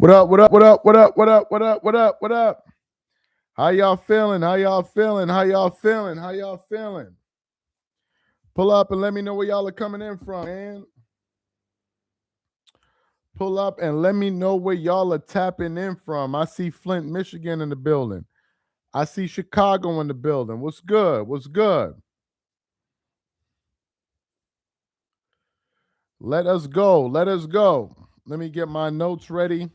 What up? What up? What up? What up? What up? What up? What up? What up? How y'all feeling? How y'all feeling? How y'all feeling? How y'all feeling? Pull up and let me know where y'all are coming in from, man. Pull up and let me know where y'all are tapping in from. I see Flint, Michigan in the building. I see Chicago in the building. What's good? What's good? Let us go. Let us go. Let me get my notes ready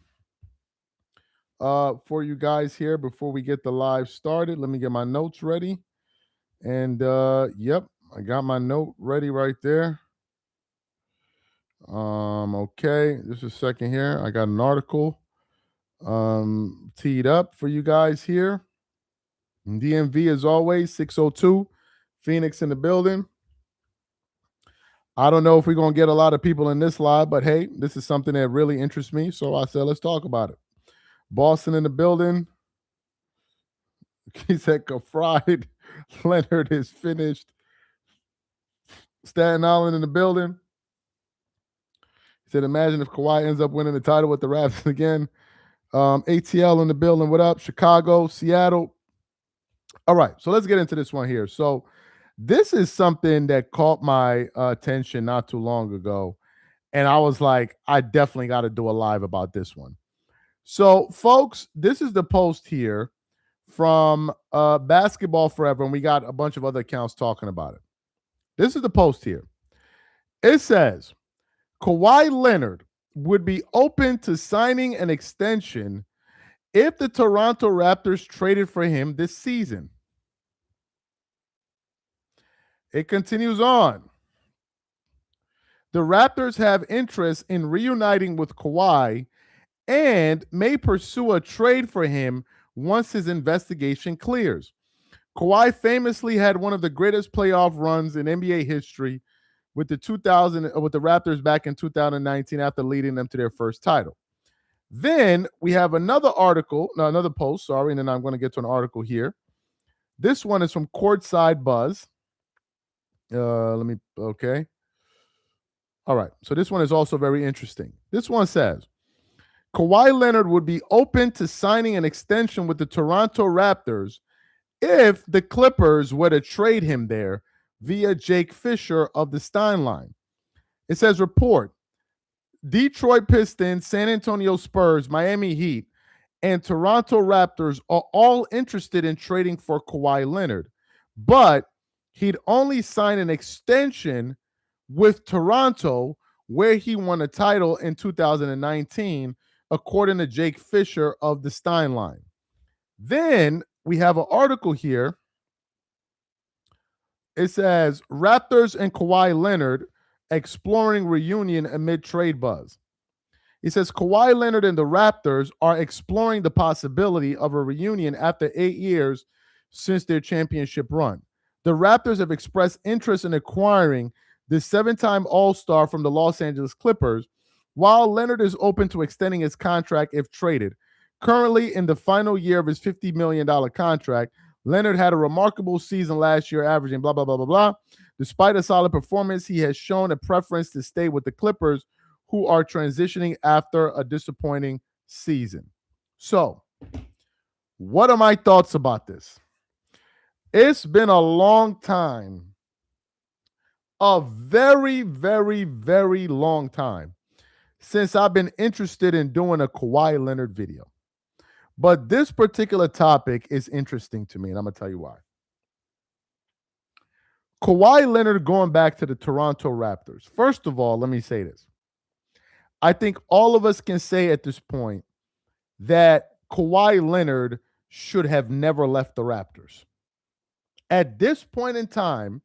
for you guys here before we get the live started. Let me get my notes ready. And yep, I got my note ready right there. Okay, just a second here. I got an article teed up for you guys here. DMV as always, 602, Phoenix in the building. I don't know if we're gonna get a lot of people in this live, but hey, this is something that really interests me. So I said, let's talk about it. Boston in the building. He said fried. Leonard is finished. Staten Island in the building. He said, imagine if Kawhi ends up winning the title with the Raptors again. ATL in the building. What up? Chicago, Seattle. All right, so let's get into this one here. So this is something that caught my attention not too long ago. And I was like, I definitely got to do a live about this one. So, folks, this is the post here from Basketball Forever, and we got a bunch of other accounts talking about it. This is the post here. It says, Kawhi Leonard would be open to signing an extension if the Toronto Raptors traded for him this season. It continues on. The Raptors have interest in reuniting with Kawhi and may pursue a trade for him once his investigation clears. Kawhi famously had one of the greatest playoff runs in NBA history with the Raptors back in 2019 after leading them to their first title. Then we have another post, and then I'm going to get to an article here. This one is from Courtside Buzz. Okay. All right. So this one is also very interesting. This one says, Kawhi Leonard would be open to signing an extension with the Toronto Raptors if the Clippers were to trade him there via Jake Fisher of the Stein line. It says, report, Detroit Pistons, San Antonio Spurs, Miami Heat, and Toronto Raptors are all interested in trading for Kawhi Leonard, but he'd only sign an extension with Toronto where he won a title in 2019, according to Jake Fisher of the Stein line. Then we have an article here. It says, Raptors and Kawhi Leonard exploring reunion amid trade buzz. It says, Kawhi Leonard and the Raptors are exploring the possibility of a reunion after 8 years since their championship run. The Raptors have expressed interest in acquiring the 7-time All-Star from the Los Angeles Clippers, while Leonard is open to extending his contract if traded. Currently in the final year of his $50 million contract, Leonard had a remarkable season last year, averaging blah, blah, blah, blah, blah. Despite a solid performance, he has shown a preference to stay with the Clippers, who are transitioning after a disappointing season. So, what are my thoughts about this? It's been a long time, a very, very, very long time since I've been interested in doing a Kawhi Leonard video. But this particular topic is interesting to me, and I'm going to tell you why. Kawhi Leonard going back to the Toronto Raptors. First of all, let me say this. I think all of us can say at this point that Kawhi Leonard should have never left the Raptors. At this point in time,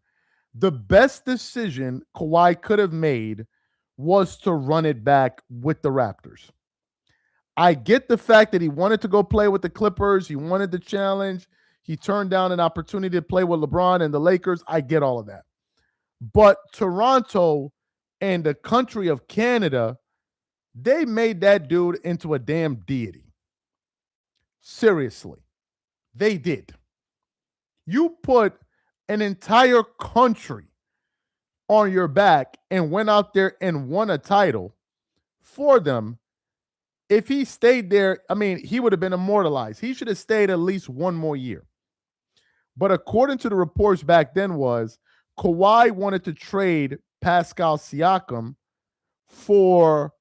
the best decision Kawhi could have made was to run it back with the Raptors. I get the fact that he wanted to go play with the Clippers. He wanted the challenge. He turned down an opportunity to play with LeBron and the Lakers. I get all of that. But Toronto and the country of Canada, they made that dude into a damn deity. Seriously. They did. You put an entire country on your back and went out there and won a title for them. if he stayed there, I mean, he would have been immortalized. He should have stayed at least one more year. But according to the reports back then was Kawhi wanted to trade Pascal Siakam for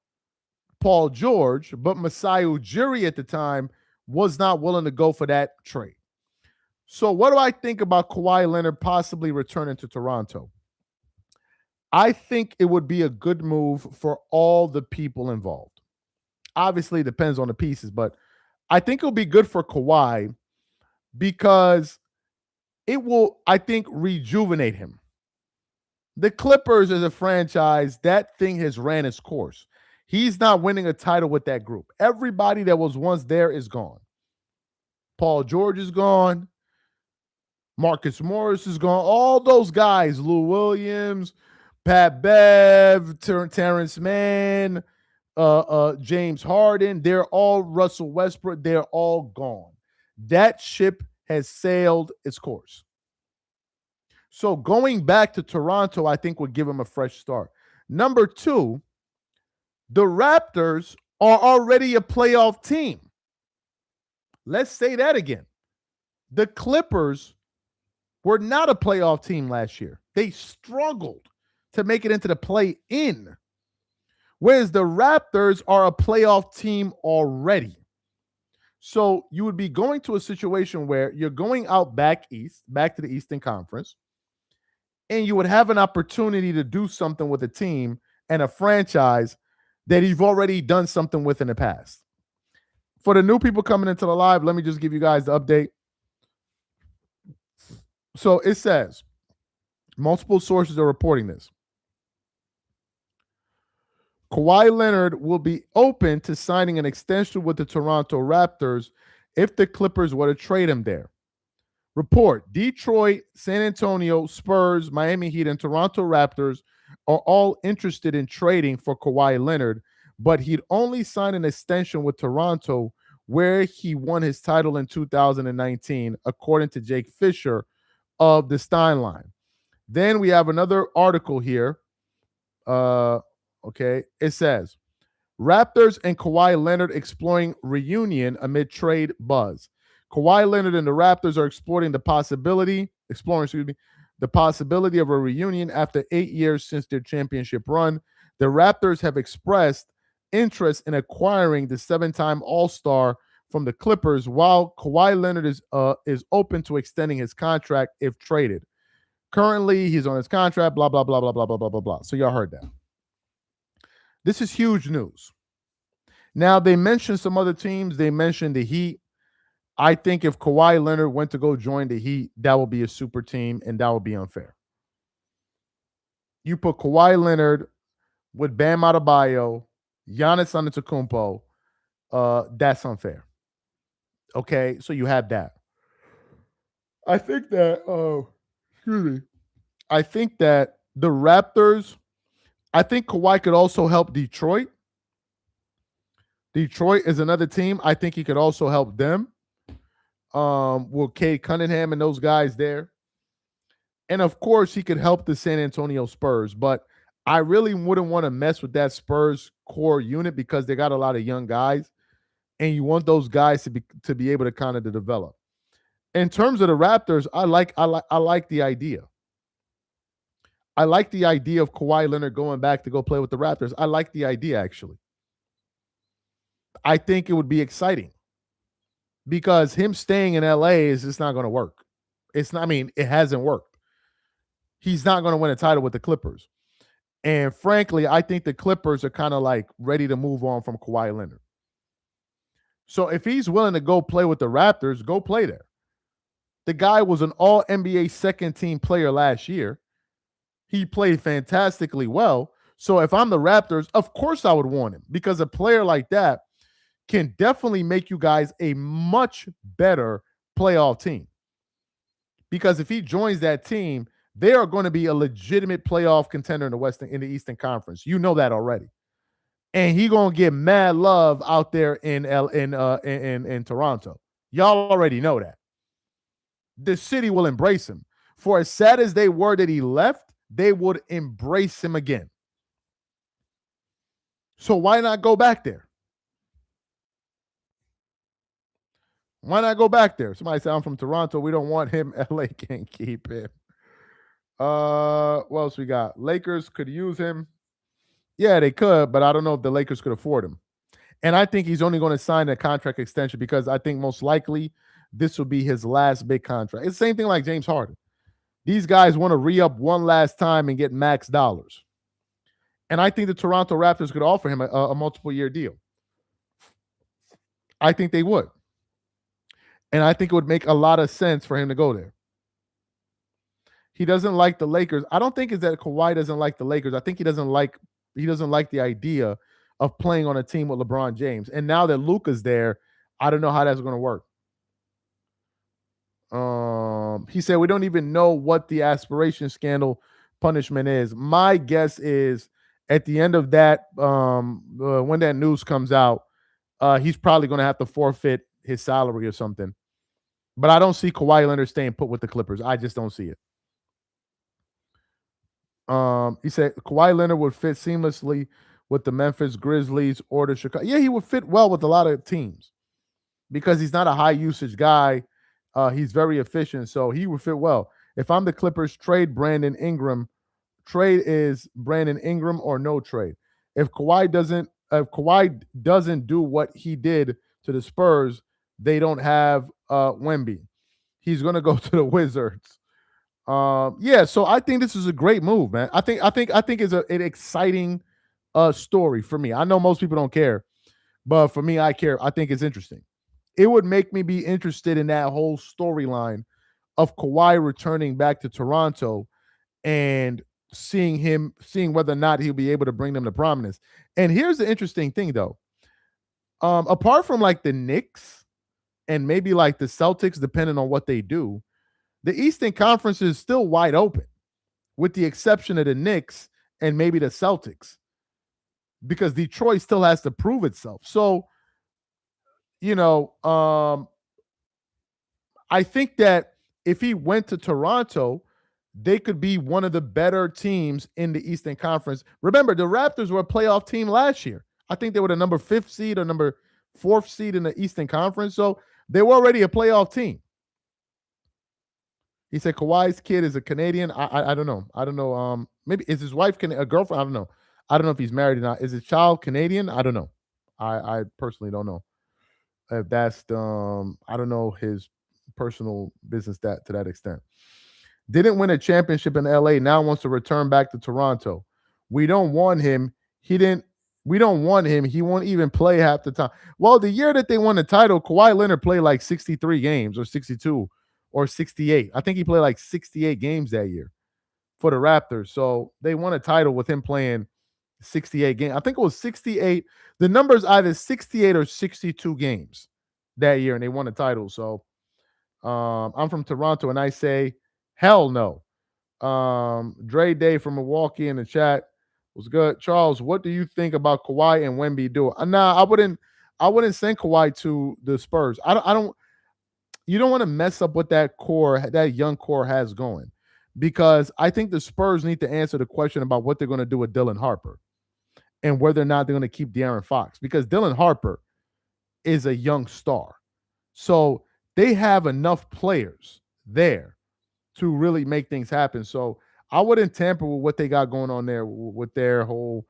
Paul George, but Masai Ujiri at the time was not willing to go for that trade. So what do I think about Kawhi Leonard possibly returning to Toronto? I think it would be a good move for all the people involved. Obviously, it depends on the pieces, but I think it'll be good for Kawhi because it will, I think, rejuvenate him. The Clippers as a franchise, that thing has ran its course. He's not winning a title with that group. Everybody that was once there is gone. Paul George is gone. Marcus Morris is gone. All those guys, Lou Williams, Pat Bev, Terrence Mann, James Harden, they're all Russell Westbrook. They're all gone. That ship has sailed its course. So going back to Toronto, I think would give him a fresh start. Number two, the Raptors are already a playoff team. Let's say that again. The Clippers were not a playoff team last year. They struggled to make it into the play-in, whereas the Raptors are a playoff team already. So you would be going to a situation where you're going out back east, back to the Eastern Conference, and you would have an opportunity to do something with a team and a franchise that you've already done something with in the past. For the new people coming into the live, let me just give you guys the update. So it says, multiple sources are reporting this. Kawhi Leonard will be open to signing an extension with the Toronto Raptors if the Clippers were to trade him there. Report, Detroit, San Antonio, Spurs, Miami Heat, and Toronto Raptors are all interested in trading for Kawhi Leonard, but he'd only sign an extension with Toronto where he won his title in 2019, according to Jake Fisher of the Steinline. Then we have another article here. Okay, it says, Raptors and Kawhi Leonard exploring reunion amid trade buzz. Kawhi Leonard and the Raptors are exploring the possibility of a reunion after 8 years since their championship run. The Raptors have expressed interest in acquiring the 7-time All-Star from the Clippers, while Kawhi Leonard is open to extending his contract if traded. Currently, he's on his contract, blah, blah, blah, blah, blah, blah, blah, blah, blah. So y'all heard that. This is huge news. Now, they mentioned some other teams. They mentioned the Heat. I think if Kawhi Leonard went to go join the Heat, that would be a super team, and that would be unfair. You put Kawhi Leonard with Bam Adebayo, Giannis Antetokounmpo, that's unfair. Okay, so you have that. I think that, I think that the Raptors, I think Kawhi could also help Detroit. Detroit is another team. I think he could also help them. With Cade Cunningham and those guys there. And of course, he could help the San Antonio Spurs. But I really wouldn't want to mess with that Spurs core unit because they got a lot of young guys. And you want those guys to be able to kind of develop. In terms of the Raptors, I like the idea. I like the idea of Kawhi Leonard going back to go play with the Raptors. I like the idea, actually. I think it would be exciting because him staying in LA is just not going to work. It's not, I mean, it hasn't worked. He's not going to win a title with the Clippers. And frankly, I think the Clippers are kind of like ready to move on from Kawhi Leonard. So if he's willing to go play with the Raptors, go play there. The guy was an all-NBA second-team player last year. He played fantastically well. So if I'm the Raptors, of course I would want him because a player like that can definitely make you guys a much better playoff team. Because if he joins that team, they are going to be a legitimate playoff contender in the Eastern Conference. You know that already. And he going to get mad love out there in Toronto. Y'all already know that. The city will embrace him. For as sad as they were that he left, they would embrace him again. So why not go back there? Why not go back there? Somebody said, I'm from Toronto. We don't want him. LA can't keep him. What else we got? Lakers could use him. Yeah, they could, but I don't know if the Lakers could afford him. And I think he's only going to sign a contract extension because I think most likely this will be his last big contract. It's the same thing like James Harden. These guys want to re-up one last time and get max dollars. And I think the Toronto Raptors could offer him a multiple-year deal. I think they would. And I think it would make a lot of sense for him to go there. He doesn't like the Lakers. I don't think it's that Kawhi doesn't like the Lakers. I think he doesn't like the idea of playing on a team with LeBron James. And now that Luka's there, I don't know how that's going to work. He said we don't even know what the aspiration scandal punishment is. My guess is at the end of that, when that news comes out, he's probably going to have to forfeit his salary or something. But I don't see Kawhi Leonard staying put with the Clippers. I just don't see it. He said Kawhi Leonard would fit seamlessly with the Memphis Grizzlies or the Chicago. Yeah, he would fit well with a lot of teams because he's not a high usage guy. He's very efficient, so he would fit well. If I'm the Clippers, trade Brandon Ingram. Trade is Brandon Ingram or no trade. If Kawhi doesn't do what he did to the Spurs, they don't have Wemby. He's going to go to the Wizards. Yeah, so I think this is a great move, man. I think it's an exciting story for me. I know most people don't care, but for me, I care. I think it's interesting. It would make me be interested in that whole storyline of Kawhi returning back to Toronto and seeing whether or not he'll be able to bring them to prominence. And here's the interesting thing, though. Apart from like the Knicks and maybe like the Celtics, depending on what they do, the Eastern Conference is still wide open, with the exception of the Knicks and maybe the Celtics, because Detroit still has to prove itself. So, I think that if he went to Toronto, they could be one of the better teams in the Eastern Conference. Remember, the Raptors were a playoff team last year. I think they were the number 5th seed or number 4th seed in the Eastern Conference. So they were already a playoff team. He said Kawhi's kid is a Canadian. I don't know. I don't know. Maybe is his wife a girlfriend? I don't know. I don't know if he's married or not. Is his child Canadian? I don't know. I personally don't know if that's I don't know his personal business to that extent. Didn't win a championship in LA. Now wants to return back to Toronto. We don't want him. We don't want him. He won't even play half the time. Well, the year that they won the title, Kawhi Leonard played like 63 games or 62 or 68. I think he played like 68 games that year for the Raptors. So they won a title with him playing 68 games. I think it was 68. The number's either 68 or 62 games that year, and they won a title. So I'm from Toronto, and I say, hell no. Dre Day from Milwaukee in the chat was good. Charles, what do you think about Kawhi and Wemby doing? Nah, I wouldn't send Kawhi to the Spurs. I don't. You don't want to mess up what that young core has going, because I think the Spurs need to answer the question about what they're going to do with Dylan Harper and whether or not they're going to keep De'Aaron Fox, because Dylan Harper is a young star. So they have enough players there to really make things happen. So I wouldn't tamper with what they got going on there with their whole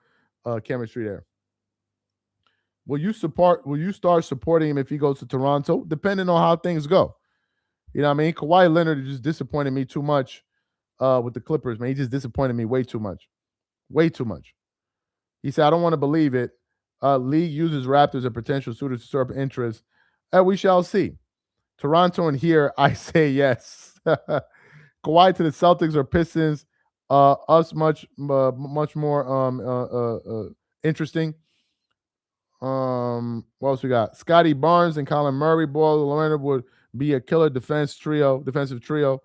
chemistry there. Will you start supporting him if he goes to Toronto? Depending on how things go. You know what I mean? Kawhi Leonard just disappointed me too much with the Clippers, man. He just disappointed me way too much. Way too much. He said, I don't want to believe it. League uses Raptors as potential suitors to stir up interest. We shall see. Toronto and here, I say yes. Kawhi to the Celtics or Pistons, us much more interesting. What else we got? Scotty Barnes and Colin Murray. Boy, Leonard would be a killer defensive trio.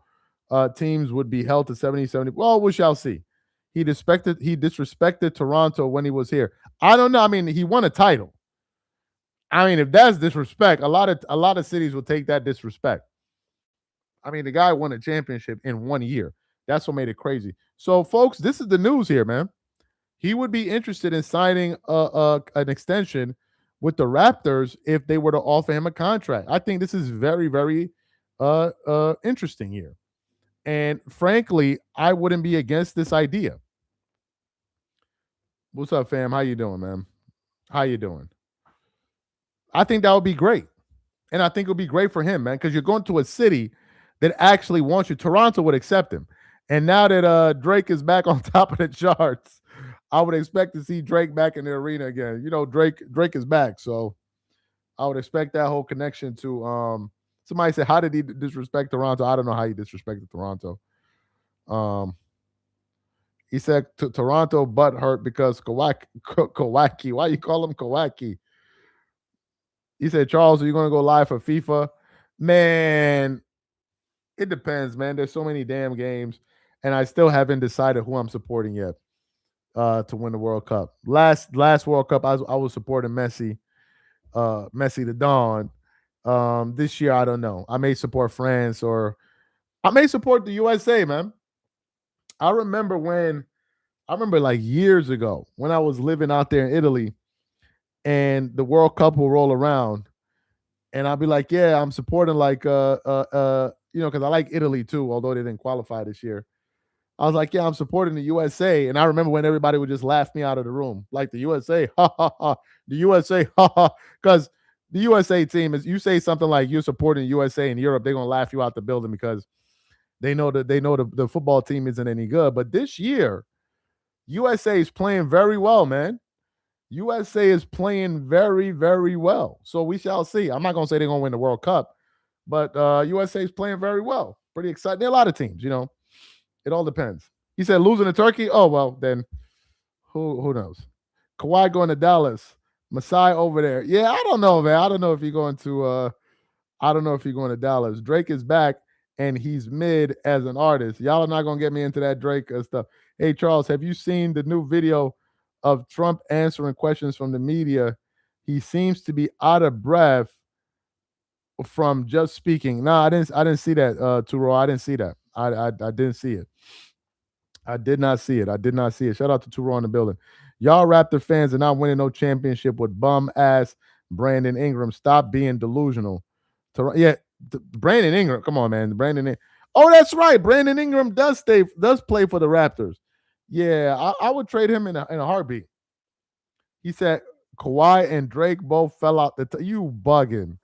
Teams would be held to 70. Well, we shall see. He disrespected Toronto when he was here. I don't know. I mean, he won a title. I mean, if that's disrespect, a lot of cities will take that disrespect. I mean, the guy won a championship in 1 year. That's what made it crazy. So, folks, this is the news here, man. He would be interested in signing an extension with the Raptors if they were to offer him a contract. I think this is very, very interesting here. And frankly, I wouldn't be against this idea. What's up, fam? How you doing, man? How you doing? I think that would be great. And I think it would be great for him, man, because you're going to a city that actually wants you. Toronto would accept him. And now that Drake is back on top of the charts, I would expect to see Drake back in the arena again. You know, Drake is back. So I would expect that whole connection to somebody said, how did he disrespect Toronto? I don't know how he disrespected Toronto. He said Toronto butt hurt because Kawhi. Why you call him Kawhi? He said, Charles, are you going to go live for FIFA? Man, it depends, man. There's so many damn games, and I still haven't decided who I'm supporting yet to win the World Cup. Last World Cup, I was supporting Messi, Messi the Don. This year, I don't know. I may support France or I may support the USA, man. I remember like years ago when I was living out there in Italy and the World Cup will roll around and I'll be like, yeah, I'm supporting like because I like Italy too, although they didn't qualify this year. I was like, yeah, I'm supporting the USA. And I remember when everybody would just laugh me out of the room. Like the USA, ha ha ha. The USA, ha ha. Because the USA team is you say something like you're supporting the USA in Europe, they're gonna laugh you out the building because they know the football team isn't any good. But this year, USA is playing very well, man. USA is playing very, very well. So we shall see. I'm not gonna say they're gonna win the World Cup, but USA is playing very well. Pretty excited. There are a lot of teams, you know. It all depends. He said losing to Turkey. Oh well, then who knows? Kawhi going to Dallas. Masai over there. Yeah, I don't know, man. I don't know if he's going to Dallas. Drake is back and he's mid as an artist. Y'all are not gonna get me into that Drake stuff. Hey Charles, have you seen the new video of Trump answering questions from the media? He seems to be out of breath from just speaking. No, I didn't see that, Turo. I didn't see that. I didn't see it. I did not see it. Shout out to Turo in the building. Y'all Raptor fans are not winning no championship with bum ass Brandon Ingram. Stop being delusional. Brandon Ingram. Come on, man. Oh, that's right. Brandon Ingram does play for the Raptors. Yeah, I would trade him in a heartbeat. He said Kawhi and Drake both fell out. You bugging.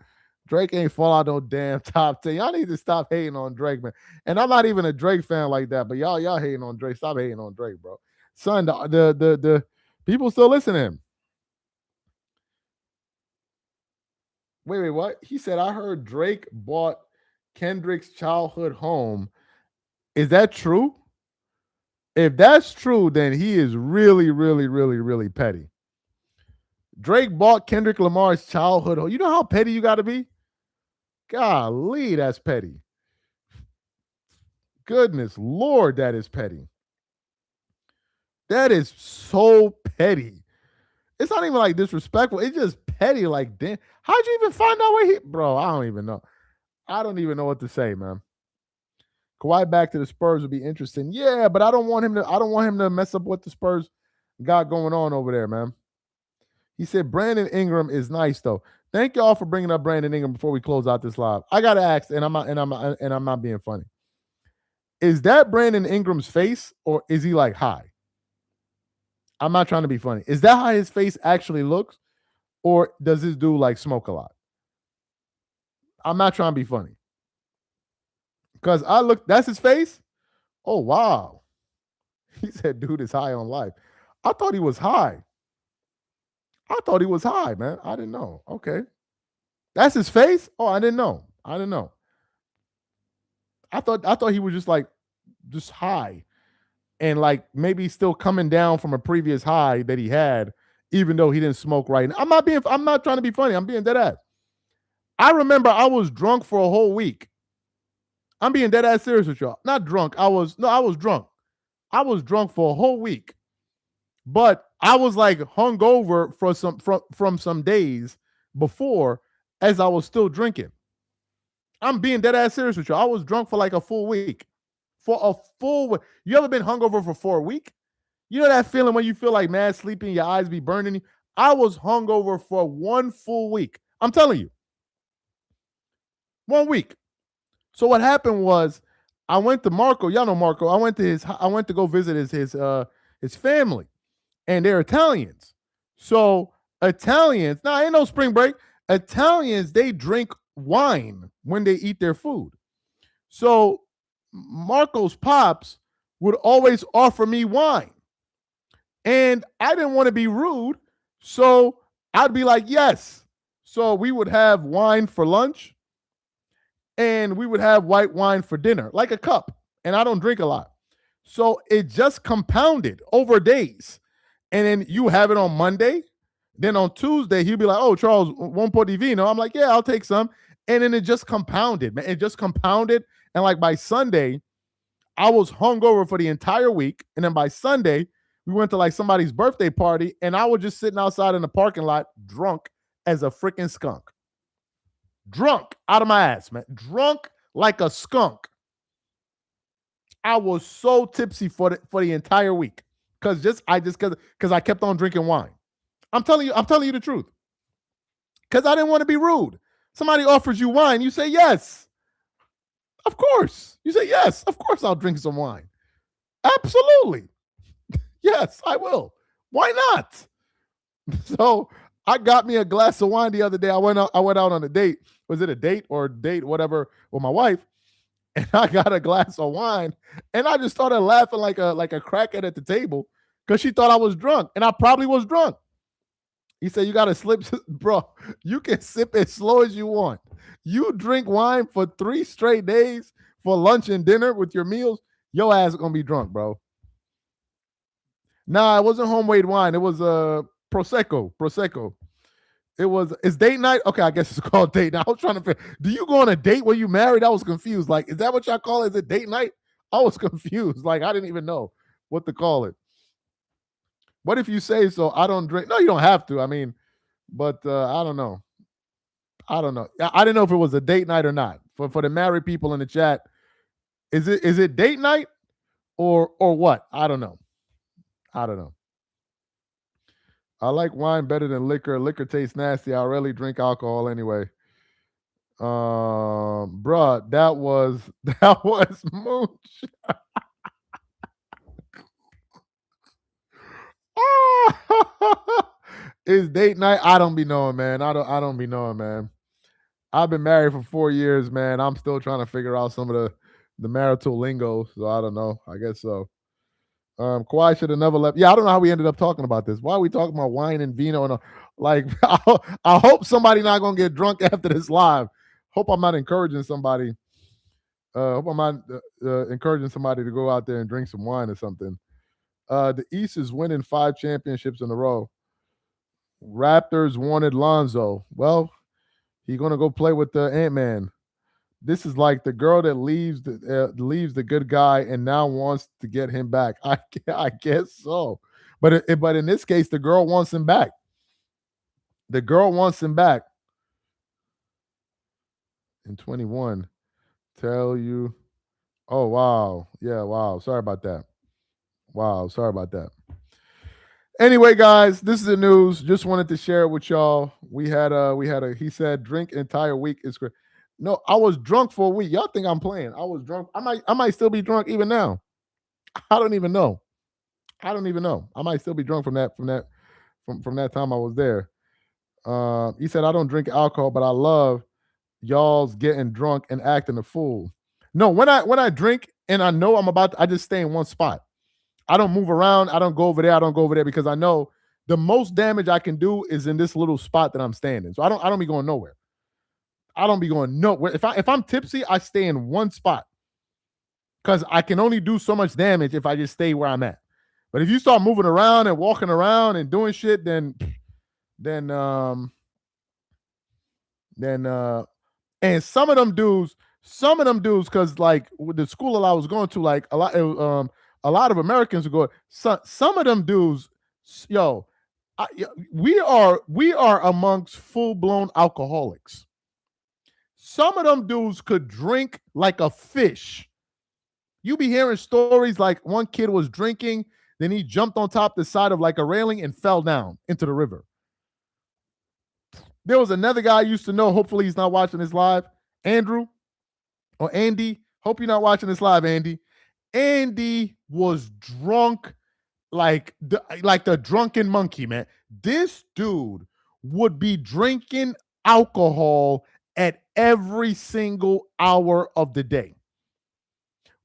Drake ain't fall out no damn top 10. Y'all need to stop hating on Drake, man. And I'm not even a Drake fan like that, but y'all hating on Drake. Stop hating on Drake, bro. Son, the people still listen to him. Wait, what? He said, I heard Drake bought Kendrick's childhood home. Is that true? If that's true, then he is really, really, really, really petty. Drake bought Kendrick Lamar's childhood home. You know how petty you got to be? Golly, that's petty. Goodness Lord, that is petty. That is so petty. It's not even like disrespectful. It's just petty. Like, damn, how'd you even find out where bro? I don't even know. I don't even know what to say, man. Kawhi back to the Spurs would be interesting. Yeah, but I don't want him to mess up what the Spurs got going on over there, man. He said Brandon Ingram is nice though. Thank y'all for bringing up Brandon Ingram before we close out this live. I gotta ask, and I'm not being funny. Is that Brandon Ingram's face, or is he like high? I'm not trying to be funny. Is that how his face actually looks, or does this dude like smoke a lot? I'm not trying to be funny. Because that's his face? Oh, wow. He said, dude is high on life. I thought he was high. Man. I didn't know. Okay. That's his face? Oh, I didn't know. I thought he was just high and like maybe still coming down from a previous high that he had, even though he didn't smoke right now. I'm not trying to be funny. I'm being dead ass. I remember I was drunk for a whole week. I'm being dead ass serious with y'all. Not drunk. I was drunk. I was drunk for a whole week. But I was like hungover from some days before as I was still drinking. I'm being dead ass serious with you. I was drunk for like a full week. For a full week. You ever been hungover for a week? You know that feeling when you feel like mad sleepy and your eyes be burning you? I was hungover for 1 full week. I'm telling you, 1 week. So what happened was, I went to Marco. Y'all know Marco. I went to go visit his family, and they're Italians. So Italians, now ain't no spring break. Italians, they drink wine when they eat their food. So Marco's pops would always offer me wine. And I didn't want to be rude. So I'd be like, yes. So we would have wine for lunch and we would have white wine for dinner, like a cup. And I don't drink a lot. So it just compounded over days. And then you have it on Monday. Then on Tuesday, he'll be like, oh, Charles, one po di vino. I'm like, yeah, I'll take some. And then it just compounded, man. It just compounded. And like by Sunday, I was hungover for the entire week. And then by Sunday, we went to like somebody's birthday party. And I was just sitting outside in the parking lot, drunk as a freaking skunk. Drunk out of my ass, man. Drunk like a skunk. I was so tipsy for the entire week. Because I kept on drinking wine. I'm telling you the truth. Because I didn't want to be rude. Somebody offers you wine, you say yes. Of course. You say yes. Of course I'll drink some wine. Absolutely. Yes, I will. Why not? So I got me a glass of wine the other day. I went out on a date. Was it a date or whatever with my wife? And I got a glass of wine, and I just started laughing like a crackhead at the table because she thought I was drunk, and I probably was drunk. He said, you got to slip, bro. You can sip as slow as you want. You drink wine for 3 straight days for lunch and dinner with your meals, your ass is going to be drunk, bro. Nah, it wasn't homemade wine. It was Prosecco. It's date night? Okay, I guess it's called date night. I was trying to figure, do you go on a date when you married? I was confused. Like, is that what y'all call it? Is it date night? I was confused. Like, I didn't even know what to call it. What if you say so? I don't drink. No, you don't have to. I mean, but I don't know. I didn't know if it was a date night or not. For the married people in the chat, is it date night or what? I don't know. I like wine better than liquor. Liquor tastes nasty. I rarely drink alcohol anyway. Bruh, that was mooch. It's date night. I don't be knowing, man. I don't be knowing, man. I've been married for 4 years, man. I'm still trying to figure out some of the marital lingo. So I don't know. I guess so. Kawhi should have never left. Yeah, I don't know how we ended up talking about this. Why are we talking about wine and vino? And like, I hope somebody not gonna get drunk after this live. Hope I'm not encouraging somebody. Hope I'm not encouraging somebody to go out there and drink some wine or something. The East is winning 5 championships in a row. Raptors wanted Lonzo. Well, he's gonna go play with the Ant-Man. This is like the girl that leaves the good guy and now wants to get him back. I guess so, but in this case, the girl wants him back. The girl wants him back. In 21, tell you. Oh wow, yeah, wow. Sorry about that. Wow, sorry about that. Anyway, guys, this is the news. Just wanted to share it with y'all. We had a. He said drink entire week is great. No, I was drunk for a week. Y'all think I'm playing? I was drunk. I might still be drunk even now. I don't even know. I might still be drunk from that time I was there. He said I don't drink alcohol, but I love y'all's getting drunk and acting a fool. No, when I drink and I know I just stay in one spot. I don't move around. I don't go over there. Because I know the most damage I can do is in this little spot that I'm standing. So I don't be going nowhere. I don't be going nowhere. If I'm tipsy, I stay in one spot because I can only do so much damage if I just stay where I'm at. But if you start moving around and walking around and doing shit, then and some of them dudes, because like with the school that I was going to, like a lot of Americans would go. Some of them dudes, yo, we are amongst full-blown alcoholics. Some of them dudes could drink like a fish. You be hearing stories like one kid was drinking, then he jumped on top the side of like a railing and fell down into the river. There was another guy I used to know. Hopefully, he's not watching this live. Andrew or Andy. Hope you're not watching this live, Andy. Andy was drunk like the drunken monkey, man. This dude would be drinking alcohol at every single hour of the day.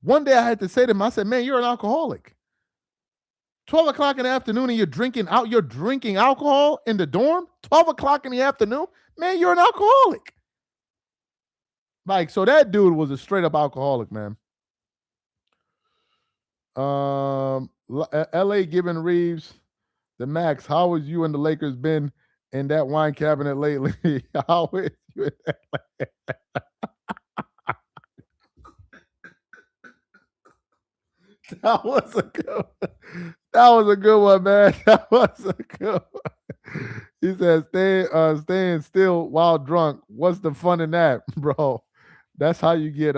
One day I had to say to him, I said, man, you're an alcoholic. 12 o'clock in the afternoon and you're drinking alcohol in the dorm? 12 o'clock in the afternoon? Man, you're an alcoholic. Like, so that dude was a straight up alcoholic, man. LA giving Reeves the max. How has you and the Lakers been in that wine cabinet lately? How is you in that? That was a good one. That was a good one, man. That was a good one. He said, staying still while drunk. What's the fun in that, bro? That's how you get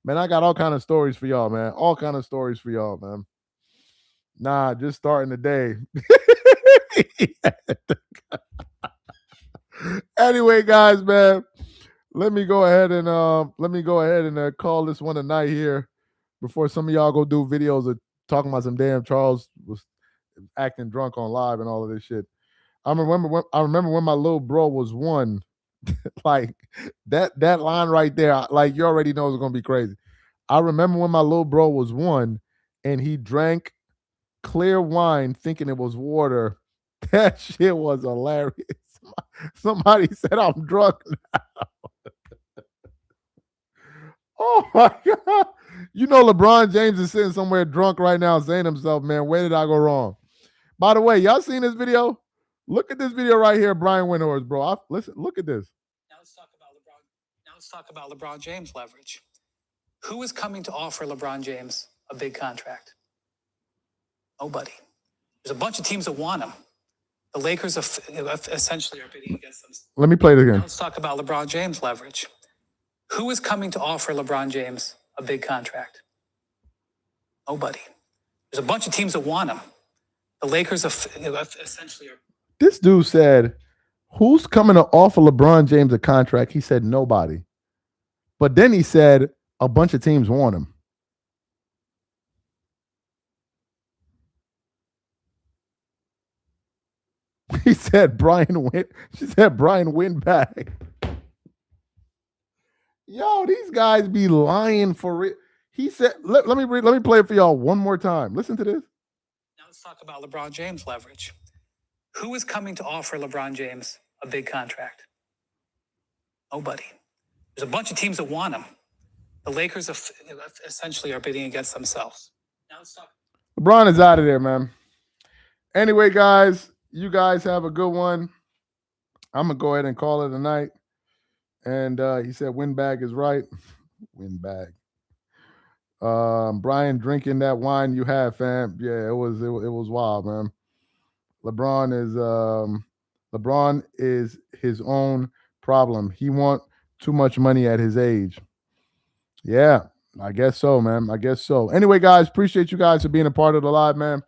man, I got all kind of stories for y'all, man. All kind of stories for y'all, man. Nah, just starting the day. Anyway, guys, man, let me go ahead and call this one a night here before some of y'all go do videos of talking about some damn Charles was acting drunk on live and all of this shit. I remember when my little bro was one. Like that line right there, like you already know it's gonna be crazy. I remember when my little bro was one and he drank clear wine thinking it was water. That shit was hilarious. Somebody said I'm drunk. Oh my god. You know LeBron James is sitting somewhere drunk right now saying to himself, man, where did I go wrong? By the way, y'all seen this video? Look at this video right here, Brian Windhorst, bro. Listen, look at this. Now let's talk about LeBron. Now let's talk about LeBron James leverage. Who is coming to offer LeBron James a big contract? Nobody. There's a bunch of teams that want him. The Lakers essentially are bidding against them. Let me play it again. Now let's talk about LeBron James leverage. Who is coming to offer LeBron James a big contract? Nobody. There's a bunch of teams that want him. The Lakers essentially are. This dude said, who's coming to offer LeBron James a contract? He said nobody. But then he said a bunch of teams want him. He said she said Brian Windbag. Yo, these guys be lying for real. He said, let me play it for y'all one more time. Listen to this. Now let's talk about LeBron James leverage. Who is coming to offer LeBron James a big contract? Nobody. There's a bunch of teams that want him. The Lakers essentially are bidding against themselves. Now let's talk. LeBron is out of there, man. Anyway, guys, you guys have a good one. I'm going to go ahead and call it a night. And he said Windbag is right. Windbag. Brian drinking that wine you have, fam. Yeah, it was wild, man. LeBron is his own problem. He want too much money at his age. Yeah, I guess so, man. I guess so. Anyway, guys, appreciate you guys for being a part of the live, man.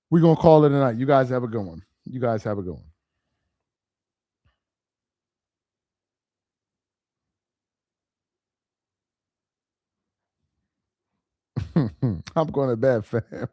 We're going to call it a night. You guys have a good one. You guys have a good one. I'm going to bed, fam.